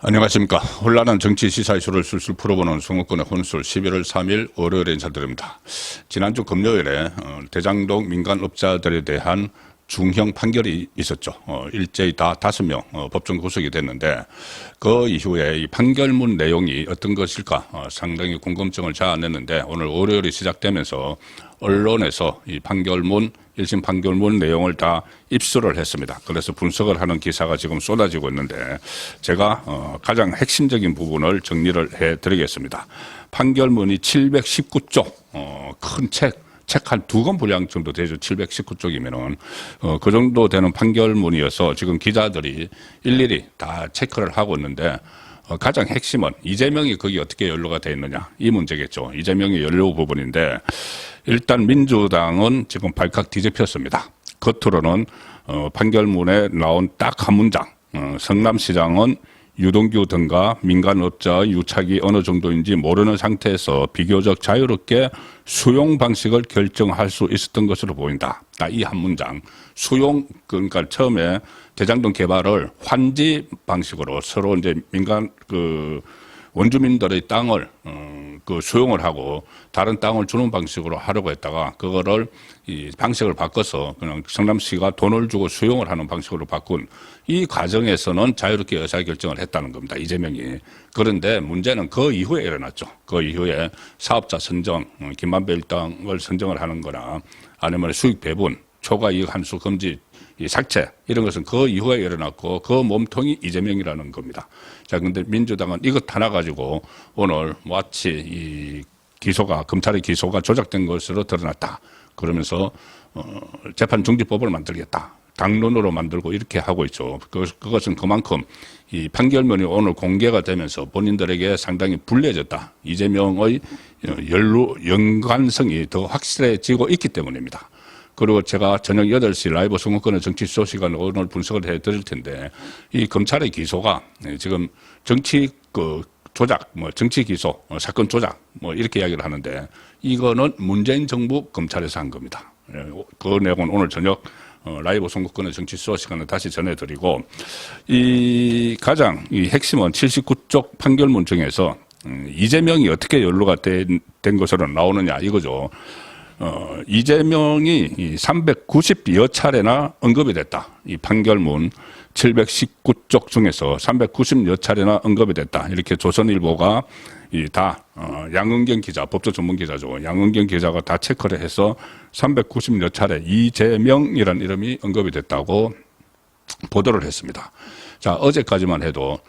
안녕하십니까. 혼란한 정치 시사 이슈를 술술 풀어보는 송호권의 혼술 11월 3일 월요일에 인사드립니다. 지난주 금요일에 대장동 민간업자들에 대한 중형 판결이 있었죠. 일제히 다 5명 법정 구속이 됐는데 그 이후에 이 판결문 내용이 어떤 것일까 상당히 궁금증을 자아냈는데 오늘 월요일이 시작되면서 언론에서 이 판결문 1심 판결문 내용을 다 입수를 했습니다. 그래서 분석을 하는 기사가 지금 쏟아지고 있는데 제가 가장 핵심적인 부분을 정리를 해드리겠습니다. 판결문이 719쪽 큰 책 한 2권 분량 정도 되죠. 719쪽이면은 그 정도 되는 판결문이어서 지금 기자들이 일일이 다 체크를 하고 있는데 가장 핵심은 이재명이 거기 어떻게 연루가 돼 있느냐 이 문제겠죠. 이재명의 연루 부분인데 일단 민주당은 지금 발칵 뒤집혔습니다. 겉으로는 판결문에 나온 딱 한 문장 성남시장은 유동규 등과 민간업자의 유착이 어느 정도인지 모르는 상태에서 비교적 자유롭게 수용 방식을 결정할 수 있었던 것으로 보인다. 이 한 문장. 수용, 그러니까 처음에 대장동 개발을 환지 방식으로 서로 이제 민간, 원주민들의 땅을 수용을 하고 다른 땅을 주는 방식으로 하려고 했다가 그거를 이 방식을 바꿔서 그냥 성남시가 돈을 주고 수용을 하는 방식으로 바꾼 이 과정에서는 자유롭게 의사결정을 했다는 겁니다. 이재명이. 그런데 문제는 그 이후에 일어났죠. 그 이후에 사업자 선정, 김만배 일당을 선정을 하는 거나 아니면 수익 배분, 초과 이익 환수 금지 이 삭제 이런 것은 그 이후에 일어났고 그 몸통이 이재명이라는 겁니다. 자, 근데 민주당은 이것 하나 가지고 오늘 마치 이 기소가 검찰의 기소가 조작된 것으로 드러났다. 그러면서 재판중지법을 만들겠다. 당론으로 만들고 이렇게 하고 있죠. 그것은 그만큼 이 판결문이 오늘 공개가 되면서 본인들에게 상당히 불리해졌다. 이재명의 연관성이 더 확실해지고 있기 때문입니다. 그리고 제가 저녁 8시 라이브 송호권의 정치 수소 시간에 오늘 분석을 해드릴 텐데 이 검찰의 기소가 지금 정치 조작, 정치 기소, 사건 조작 이렇게 이야기를 하는데 이거는 문재인 정부 검찰에서 한 겁니다. 그 내용은 오늘 저녁 라이브 송호권의 정치 수소 시간에 다시 전해드리고 이 가장 이 핵심은 79쪽 판결문 중에서 이재명이 어떻게 연루가 된 것으로 나오느냐 이거죠. 이재명이 390여 차례나 언급이 됐다. 이 판결문 719쪽 중에서 390여 차례나 언급이 됐다. 이렇게 조선일보가 다 양은경 기자, 법조 전문 기자죠. 양은경 기자가 다 체크를 해서 390여 차례 이재명이라는 이름이 언급이 됐다고 보도를 했습니다. 자, 어제까지만 해도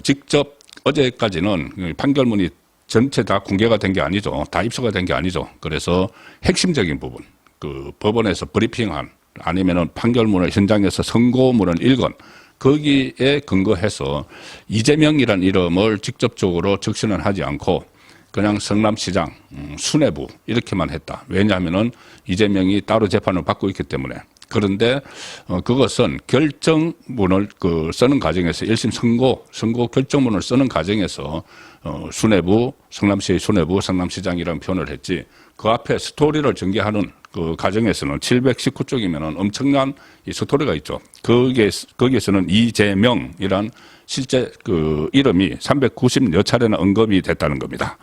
직접 어제까지는 판결문이 전체 다 공개가 된 게 아니죠. 다 입수가 된 게 아니죠. 그래서 핵심적인 부분, 법원에서 브리핑한 아니면은 판결문을 현장에서 선고문을 읽은 거기에 근거해서 이재명이라는 이름을 직접적으로 적시는 하지 않고 그냥 성남시장, 수뇌부 이렇게만 했다. 왜냐하면은 이재명이 따로 재판을 받고 있기 때문에. 그런데 그것은 결정문을 쓰는 과정에서 1심 선고 결정문을 쓰는 과정에서 수뇌부, 성남시의 수뇌부, 성남시장이라는 표현을 했지 그 앞에 스토리를 전개하는 그 과정에서는 719쪽이면은 엄청난 이 스토리가 있죠. 거기에서는 이재명이란 실제 이름이 390여 차례나 언급이 됐다는 겁니다.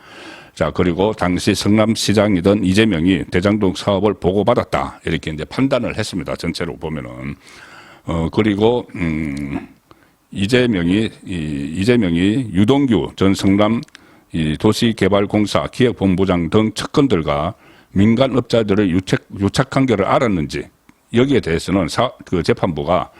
자, 그리고 당시 성남시장이던 이재명이 대장동 사업을 보고받았다. 이렇게 이제 판단을 했습니다. 전체로 보면은. 그리고, 이재명이 유동규 전 성남 도시개발공사 기획본부장 등 측근들과 민간업자들의 유착 관계를 알았는지 여기에 대해서는 재판부가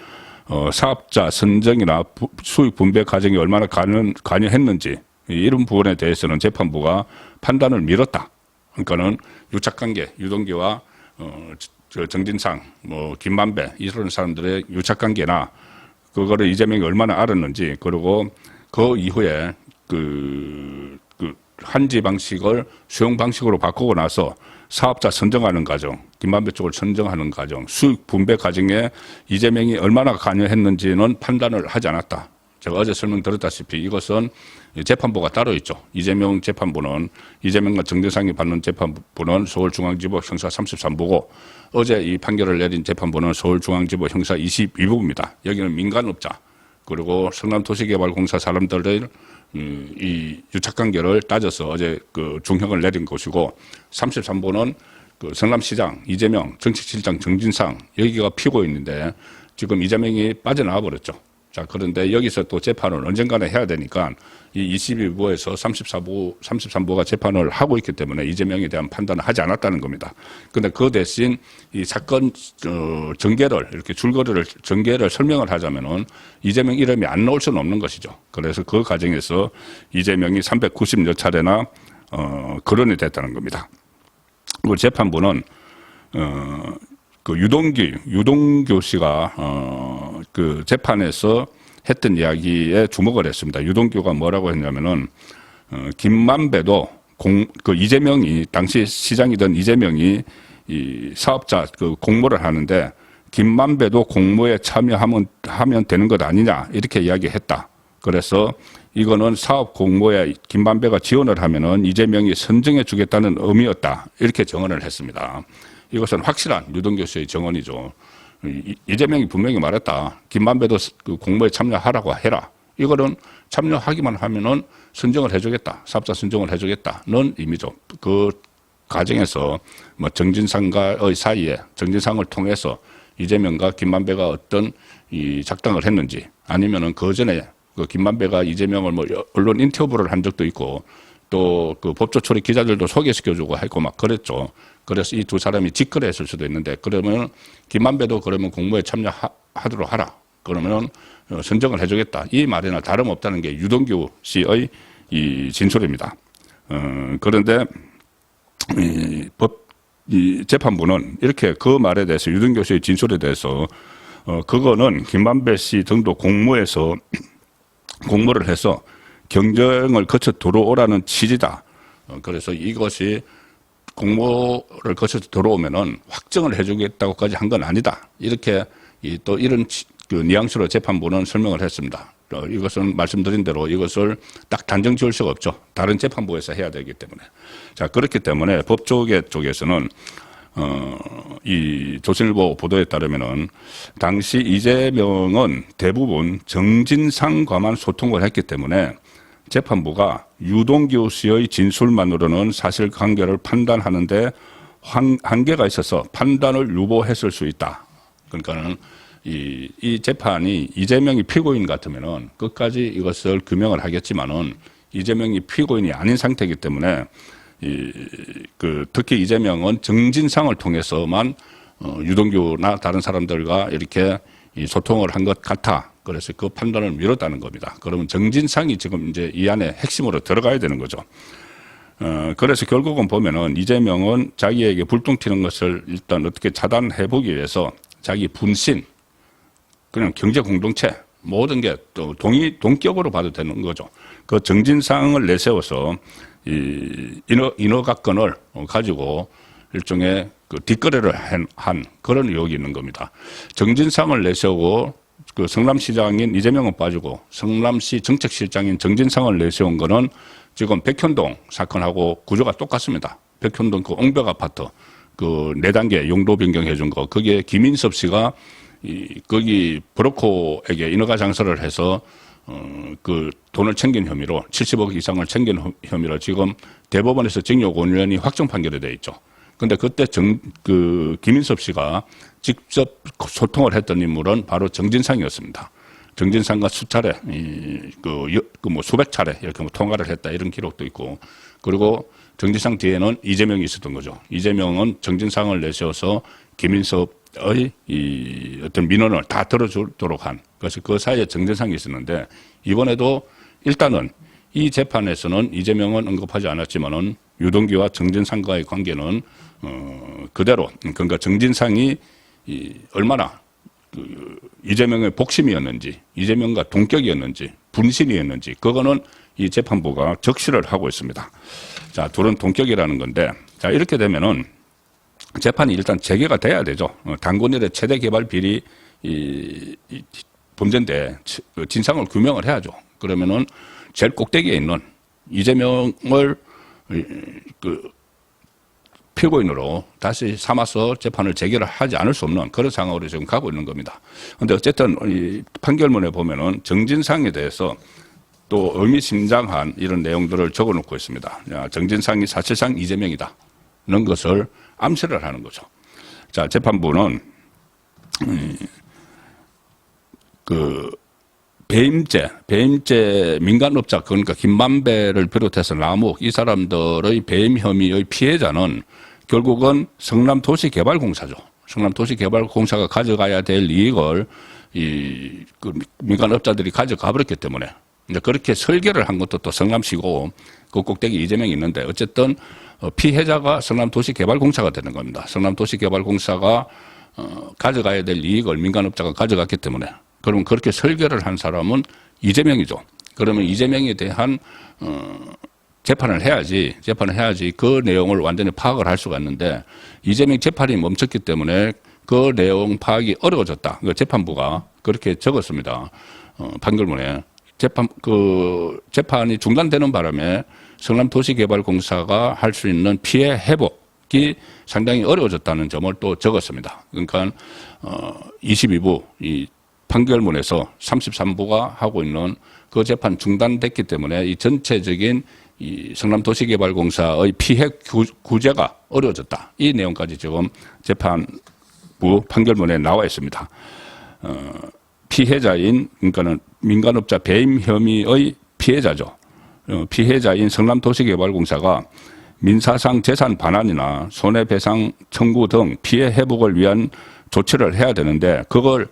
사업자 선정이나 수익 분배 과정이 얼마나 관여했는지 이런 부분에 대해서는 재판부가 판단을 미뤘다. 그러니까는 유착관계, 유동규와 정진상, 김만배 이런 사람들의 유착관계나 그거를 이재명이 얼마나 알았는지 그리고 그 이후에 한지 방식을 수용 방식으로 바꾸고 나서 사업자 선정하는 과정, 김만배 쪽을 선정하는 과정, 수익 분배 과정에 이재명이 얼마나 관여했는지는 판단을 하지 않았다. 제가 어제 설명드렸다시피 이것은 재판부가 따로 있죠. 이재명 재판부는 이재명과 정진상이 받는 재판부는 서울중앙지법 형사 33부고 어제 이 판결을 내린 재판부는 서울중앙지법 형사 22부입니다. 여기는 민간업자 그리고 성남도시개발공사 사람들의 이 유착관계를 따져서 어제 그 중형을 내린 것이고 33부는 그 성남시장 이재명, 정책실장 정진상 여기가 피고인인데 지금 이재명이 빠져나와 버렸죠. 자, 그런데 여기서 또 재판을 언젠가는 해야 되니까 이 22부에서 33부가 재판을 하고 있기 때문에 이재명에 대한 판단을 하지 않았다는 겁니다. 근데 그 대신 이 사건 전개를 이렇게 줄거리를 전개를 설명을 하자면은 이재명 이름이 안 나올 수는 없는 것이죠. 그래서 그 과정에서 이재명이 390여 차례나 거론이 됐다는 겁니다. 그리고 재판부는 그 유동규 씨가 그 재판에서 했던 이야기에 주목을 했습니다. 유동규가 뭐라고 했냐면은 김만배도 그 이재명이 당시 시장이던 이재명이 이 사업자 그 공모를 하는데 김만배도 공모에 참여하면 되는 것 아니냐 이렇게 이야기했다. 그래서 이거는 사업 공모에 김만배가 지원을 하면은 이재명이 선정해 주겠다는 의미였다. 이렇게 정언을 했습니다. 이것은 확실한 유동규 씨의 정언이죠. 이재명이 분명히 말했다. 김만배도 그 공모에 참여하라고 해라. 이거는 참여하기만 하면은 선정을 해주겠다. 사업자 선정을 해주겠다는 의미죠. 그 과정에서 뭐 정진상과의 사이에 정진상을 통해서 이재명과 김만배가 어떤 이 작당을 했는지 아니면은 그 전에 그 김만배가 이재명을 뭐 언론 인터뷰를 한 적도 있고 또 그 법조 처리 기자들도 소개시켜주고 했고 막 그랬죠. 그래서 이 두 사람이 직거래했을 수도 있는데 그러면 김만배도 그러면 공모에 참여하도록 하라. 그러면 선정을 해주겠다. 이 말이나 다름없다는 게 유동규 씨의 이 진술입니다. 그런데 이 재판부는 이렇게 그 말에 대해서 유동규 씨의 진술에 대해서 그거는 김만배 씨 등도 공모에서 공모를 해서 경쟁을 거쳐 들어오라는 취지다. 그래서 이것이 공모를 거쳐서 들어오면은 확정을 해주겠다고까지 한 건 아니다. 이렇게 또 이런 그 뉘앙스로 재판부는 설명을 했습니다. 이것은 말씀드린 대로 이것을 딱 단정 지을 수가 없죠. 다른 재판부에서 해야 되기 때문에. 자, 그렇기 때문에 법조계 쪽에서는 이 조선일보 보도에 따르면은 당시 이재명은 대부분 정진상과만 소통을 했기 때문에 재판부가 유동규 씨의 진술만으로는 사실관계를 판단하는데 한계가 있어서 판단을 유보했을 수 있다. 그러니까는 이 재판이 이재명이 피고인 같으면은 끝까지 이것을 규명을 하겠지만은 이재명이 피고인이 아닌 상태이기 때문에 특히 이재명은 정진상을 통해서만 유동규나 다른 사람들과 이렇게 소통을 한 것 같아. 그래서 그 판단을 미뤘다는 겁니다. 그러면 정진상이 지금 이제 이 안에 핵심으로 들어가야 되는 거죠. 그래서 결국은 보면은 이재명은 자기에게 불똥 튀는 것을 일단 어떻게 차단해 보기 위해서 자기 분신, 그냥 경제 공동체, 모든 게 또 동격으로 봐도 되는 거죠. 그 정진상을 내세워서 이 인허가권을 가지고 일종의 그 뒷거래를 한 그런 의혹이 있는 겁니다. 정진상을 내세우고 그 성남시장인 이재명은 빠지고 성남시 정책실장인 정진상을 내세운 거는 지금 백현동 사건하고 구조가 똑같습니다. 백현동 그 옹벽 아파트 그 4단계 용도 변경해 준 거, 거기에 김인섭 씨가 거기 브로커에게 인허가 장사를 해서 그 돈을 챙긴 혐의로 70억 이상을 챙긴 혐의로 지금 대법원에서 징역 5년이 확정 판결이 돼 있죠. 근데 그때 김인섭 씨가 직접 소통을 했던 인물은 바로 정진상이었습니다. 정진상과 수차례, 뭐 수백 차례 이렇게 뭐 통화를 했다 이런 기록도 있고, 그리고 정진상 뒤에는 이재명이 있었던 거죠. 이재명은 정진상을 내세워서 김인섭의 어떤 민원을 다 들어주도록 한, 그래서 그 사이에 정진상이 있었는데, 이번에도 일단은 이 재판에서는 이재명은 언급하지 않았지만은 유동규와 정진상과의 관계는 그대로, 그러니까 정진상이 얼마나 이재명의 복심이었는지, 이재명과 동격이었는지, 분신이었는지, 그거는 이 재판부가 적시를 하고 있습니다. 자, 둘은 동격이라는 건데, 자, 이렇게 되면은 재판이 일단 재개가 돼야 되죠. 단군일의 최대 개발 비리 범죄인데 진상을 규명을 해야죠. 그러면은 제일 꼭대기에 있는 이재명을 피고인으로 다시 삼아서 재판을 재개를 하지 않을 수 없는 그런 상황으로 지금 가고 있는 겁니다. 그런데 어쨌든 이 판결문에 보면은 정진상에 대해서 또 의미심장한 이런 내용들을 적어놓고 있습니다. 정진상이 사실상 이재명이다. 는 것을 암시를 하는 거죠. 자, 재판부는 배임죄 민간업자, 그러니까 김만배를 비롯해서 남욱 이 사람들의 배임 혐의의 피해자는 결국은 성남도시개발공사죠. 성남도시개발공사가 가져가야 될 이익을 그 민간업자들이 가져가 버렸기 때문에 이제 그렇게 설계를 한 것도 또 성남시고 그 꼭대기 이재명이 있는데 어쨌든 피해자가 성남도시개발공사가 되는 겁니다. 성남도시개발공사가 가져가야 될 이익을 민간업자가 가져갔기 때문에 그러면 그렇게 설계를 한 사람은 이재명이죠. 그러면 이재명에 대한 재판을 해야지 그 내용을 완전히 파악을 할 수가 있는데 이재명 재판이 멈췄기 때문에 그 내용 파악이 어려워졌다. 재판부가 그렇게 적었습니다. 판결문에 재판이 중단되는 바람에 성남도시개발공사가 할 수 있는 피해 회복이 상당히 어려워졌다는 점을 또 적었습니다. 그러니까 22부 이 판결문에서 33부가 하고 있는 그 재판 중단됐기 때문에 이 전체적인 이 성남도시개발공사의 피해 구제가 어려워졌다. 이 내용까지 지금 재판부 판결문에 나와 있습니다. 피해자인 그러니까는 민간업자 배임 혐의의 피해자죠. 피해자인 성남도시개발공사가 민사상 재산 반환이나 손해배상 청구 등 피해 회복을 위한 조치를 해야 되는데 그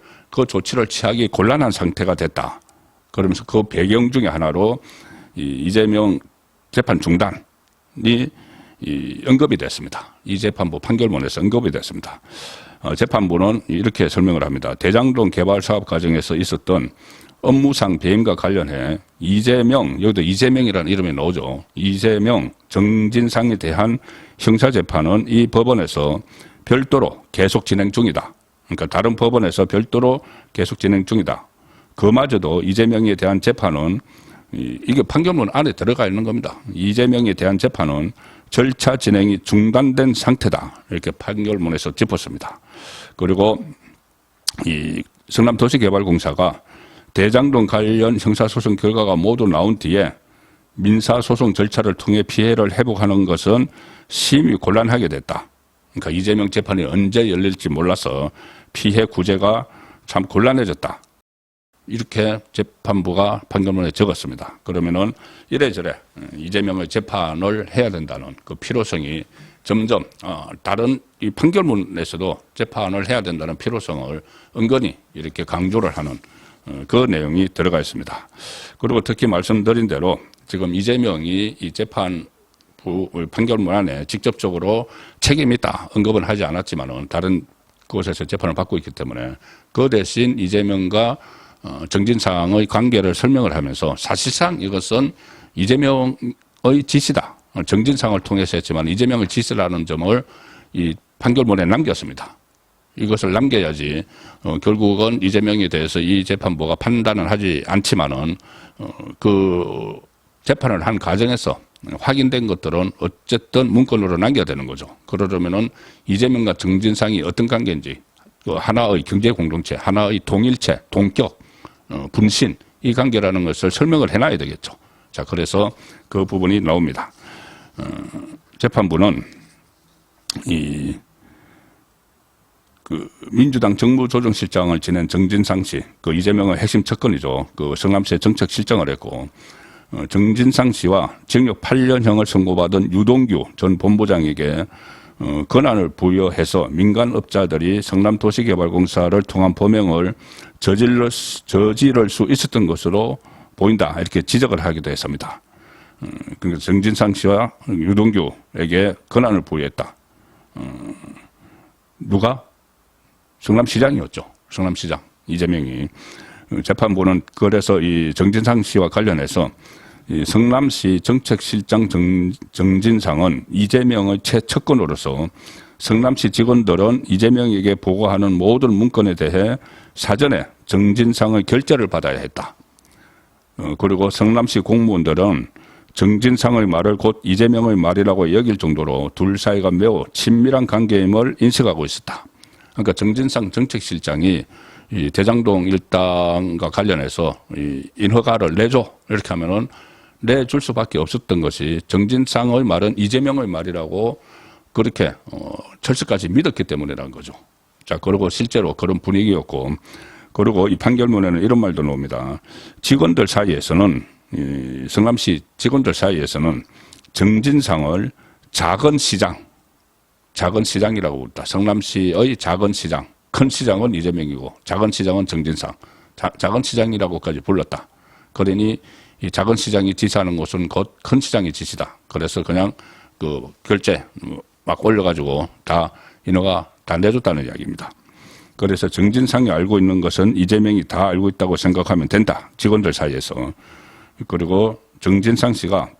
조치를 취하기 곤란한 상태가 됐다. 그러면서 그 배경 중에 하나로 이재명 재판 중단이 언급이 됐습니다. 이 재판부 판결문에서 언급이 됐습니다. 재판부는 이렇게 설명을 합니다. 대장동 개발 사업 과정에서 있었던 업무상 배임과 관련해 이재명, 여기도 이재명이라는 이름이 나오죠. 이재명, 정진상에 대한 형사재판은 이 법원에서 별도로 계속 진행 중이다. 그러니까 다른 법원에서 별도로 계속 진행 중이다. 그마저도 이재명에 대한 재판은 이게 판결문 안에 들어가 있는 겁니다. 이재명에 대한 재판은 절차 진행이 중단된 상태다. 이렇게 판결문에서 짚었습니다. 그리고 이 성남도시개발공사가 대장동 관련 형사소송 결과가 모두 나온 뒤에 민사소송 절차를 통해 피해를 회복하는 것은 심히 곤란하게 됐다. 그러니까 이재명 재판이 언제 열릴지 몰라서 피해 구제가 참 곤란해졌다. 이렇게 재판부가 판결문에 적었습니다. 그러면은 이래저래 이재명의 재판을 해야 된다는 그 필요성이 점점 다른 이 판결문에서도 재판을 해야 된다는 필요성을 은근히 이렇게 강조를 하는 그 내용이 들어가 있습니다. 그리고 특히 말씀드린 대로 지금 이재명이 이 재판부 판결문 안에 직접적으로 책임이 있다 언급은 하지 않았지만은 다른 곳에서 재판을 받고 있기 때문에 그 대신 이재명과 정진상의 관계를 설명을 하면서 사실상 이것은 이재명의 지시다. 정진상을 통해서 했지만 이재명의 지시라는 점을 이 판결문에 남겼습니다. 이것을 남겨야지 결국은 이재명에 대해서 이 재판부가 판단을 하지 않지만은 그 재판을 한 과정에서 확인된 것들은 어쨌든 문건으로 남겨야 되는 거죠. 그러려면은 이재명과 정진상이 어떤 관계인지 그 하나의 경제 공동체, 하나의 동일체, 동격, 분신 이 관계라는 것을 설명을 해놔야 되겠죠. 자, 그래서 그 부분이 나옵니다. 재판부는 그 민주당 정무조정실장을 지낸 정진상 씨, 그 이재명의 핵심 측근이죠. 그 성남시에 정책 실장을 했고, 정진상 씨와 징역 8년형을 선고받은 유동규 전 본부장에게 권한을 부여해서 민간업자들이 성남도시개발공사를 통한 범행을 저지를 수 있었던 것으로 보인다. 이렇게 지적을 하기도 했습니다. 그러니까 정진상 씨와 유동규에게 권한을 부여했다. 누가? 성남시장이었죠. 성남시장 이재명이. 재판부는 그래서 이 정진상 씨와 관련해서 이 성남시 정책실장 정진상은 이재명의 최측근으로서 성남시 직원들은 이재명에게 보고하는 모든 문건에 대해 사전에 정진상의 결재를 받아야 했다. 그리고 성남시 공무원들은 정진상의 말을 곧 이재명의 말이라고 여길 정도로 둘 사이가 매우 친밀한 관계임을 인식하고 있었다. 그러니까 정진상 정책실장이 이 대장동 일당과 관련해서 이 인허가를 내줘 이렇게 하면은 내줄 수밖에 없었던 것이 정진상의 말은 이재명의 말이라고 그렇게 철석까지 믿었기 때문이라는 거죠. 자, 그리고 실제로 그런 분위기였고, 그리고 이 판결문에는 이런 말도 나옵니다. 직원들 사이에서는 이 성남시 직원들 사이에서는 정진상을 작은 시장이라고 부른다. 성남시의 작은 시장, 큰 시장은 이재명이고 작은 시장은 정진상, 작은 시장이라고까지 불렀다. 그러니 이 작은 시장이 지시하는 것은 곧 큰 시장이 지시다. 그래서 그냥 그 결제 막 올려가지고 다 인허가 다 내줬다는 이야기입니다. 그래서 정진상이 알고 있는 것은 이재명이 다 알고 있다고 생각하면 된다. 직원들 사이에서. 그리고 정진상 씨가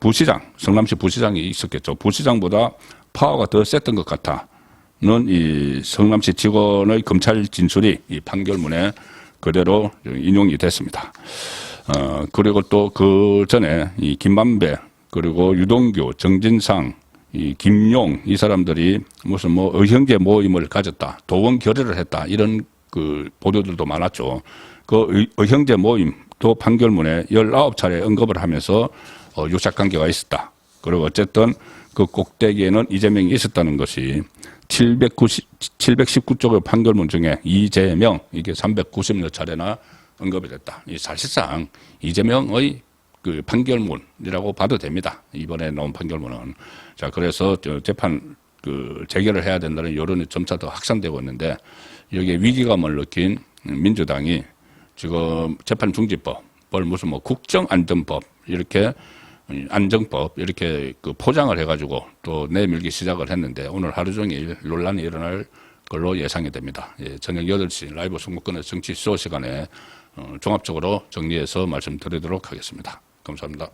부시장, 성남시 부시장이 있었겠죠. 부시장보다 파워가 더 셌던 것 같아는 이 성남시 직원의 검찰 진술이 이 판결문에 그대로 인용이 됐습니다. 그리고 또 그 전에 이 김만배, 그리고 유동규, 정진상, 이 김용 이 사람들이 무슨 뭐 의형제 모임을 가졌다, 도원 결의를 했다 이런 그 보도들도 많았죠. 그 의형제 모임도 판결문에 19차례 언급을 하면서 유착관계가 있었다. 그리고 어쨌든 그 꼭대기에는 이재명이 있었다는 것이 719쪽의 판결문 중에 이재명 이게 390여 차례나 언급이 됐다. 이 사실상 이재명의 그 판결문이라고 봐도 됩니다. 이번에 나온 판결문은. 자, 그래서 재판 그 재결을 해야 된다는 여론이 점차 더 확산되고 있는데 여기에 위기감을 느낀 민주당이 지금 재판 중지법을 무슨 뭐 국정안전법 이렇게 안정법 이렇게 그 포장을 해가지고 또 내밀기 시작을 했는데 오늘 하루 종일 논란이 일어날 걸로 예상이 됩니다. 예, 저녁 8시 라이브 송구권의 정치 수호 시간에 종합적으로 정리해서 말씀드리도록 하겠습니다. 감사합니다.